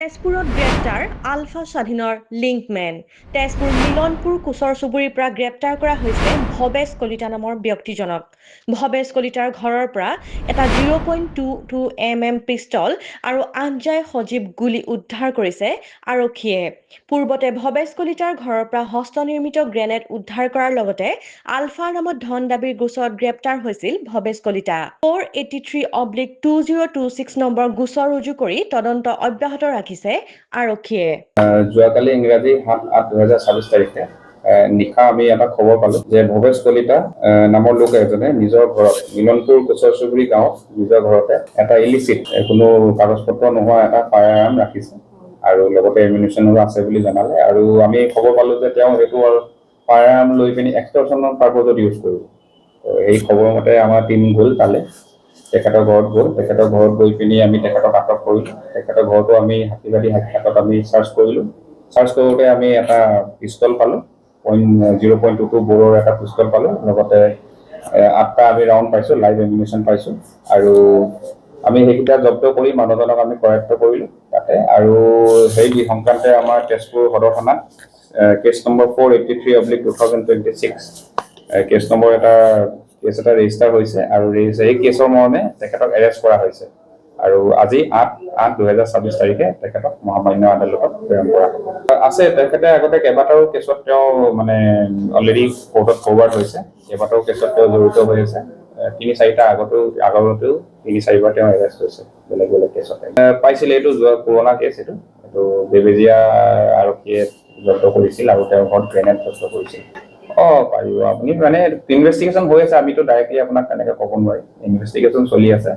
তেজপুৰত গ্ৰেপ্তাৰ আলফা স্বাধীনৰ লিংকমেন। তেজপুৰ মিলনপুৰ কোচৰ চুবুৰীৰ পৰা গ্ৰেপ্তাৰ কৰা হৈছে ভৱেশ কলিতা নামৰ ব্যক্তিজনক। ভৱেশ কলিতাৰ ঘৰৰ পৰা এটা 0.22 পিষ্টল আৰু 8 সজীৱ গুলী উদ্ধাৰ কৰিছে আৰক্ষীয়ে। পূৰ্বতে ভৱেশ কলিতাৰ ঘৰৰ পৰা হস্তনিৰ্মিত গ্ৰেনেড উদ্ধাৰ কৰাৰ লগতে আলফাৰ নামত ধন দাবীৰ গোচৰত গ্ৰেপ্তাৰ হৈছিল ভৱেশ কলিতা। 483/2026 নম্বৰ গোচৰ ৰুজু কৰি তদন্ত অব্যাহত ৰাখিছে আৰক্ষীয়ে। যোৱাকালি ইংৰাজী 7/8/2026 তাৰিখে নিশা আমি এটা খবৰ পালো যে ভৱেশ কলিতা নামৰ লোক এজনে নিজৰ ঘৰত মিলনপুৰ কোচৰ চুবুৰী গাঁৱত নিজৰ ঘৰতে এটা ইলিচিট কোনো কাগজ পত্ৰ নোহোৱা এটা ফায়াৰ আৰ্ম ৰাখিছে আৰু লগতে এমিউনিশ্যনো আছে বুলি জনালে। আৰু আমি খবৰ পালো যে তেওঁ সেইটো ফায়াৰ আৰ্ম লৈ পিনি এক্সটৰ্চনৰ পাৰপজত ইউজ কৰিব। এই খবৰ মতে আমাৰ টিম গ'ল তালে, তেখেতৰ ঘৰত গ'ল। তেখেতৰ ঘৰত গৈ পিনি আমি তেখেতক আটক কৰিলোঁ। তেখেতৰ ঘৰতো আমি হাতীবাদী হাতত আমি চাৰ্চ কৰিলোঁ। চাৰ্চ কৰোঁতে আমি এটা পিষ্টল পালোঁ, 0.22 বৰৰ এটা পিষ্টল পালোঁ। লগতে 8টা আমি ৰাউণ্ড পাইছোঁ, লাইভ এমিউনিশ্যন পাইছোঁ। আৰু আমি সেইকেইটা জব্দ কৰি মানুহজনক আমি কৰায়ত্ব কৰিলোঁ তাতে। আৰু সেই সংক্ৰান্তে আমাৰ তেজপুৰ সদৰ থানাত case number 483/2026 case number case এটা ৰেজিষ্টাৰ হৈছে আৰু এই কেছৰ মৰ্মে তেখেতক এৰেষ্ট কৰা হৈছে। আৰু আজি 8/8/2026 তাৰিখে তেখেতক মহামান্য আদালতত প্ৰেৰণ কৰা হ'ব। আছে তেখেতে আগতে কেইবাটাও কেছত তেওঁ মানে অলৰেডি কোৰ্টত ফৰৱাৰ্ড হৈছে। কেইবাটাও কেছত তেওঁ জড়িত হৈ আছে। 3-4টা আগতেও 3-4বাৰ তেওঁ এৰেষ্ট হৈছে বেলেগ বেলেগ কেছতে। পাইছিলে এইটো যোৱা পুৰণা কেছ। এইটো বেবেজীয়া আৰক্ষীয়ে জব্দ কৰিছিল আৰু তেওঁৰ ঘৰত গ্ৰেনেড জব্দ কৰিছিল। পাৰিব আপুনি মানে ইনভেষ্টিগেশ্যন হৈ আছে। আমিতো ডাইৰেক্টলি আপোনাক তেনেকৈ ক'ব নোৱাৰিম। ইনভেষ্টিগেশ্যন চলি আছে।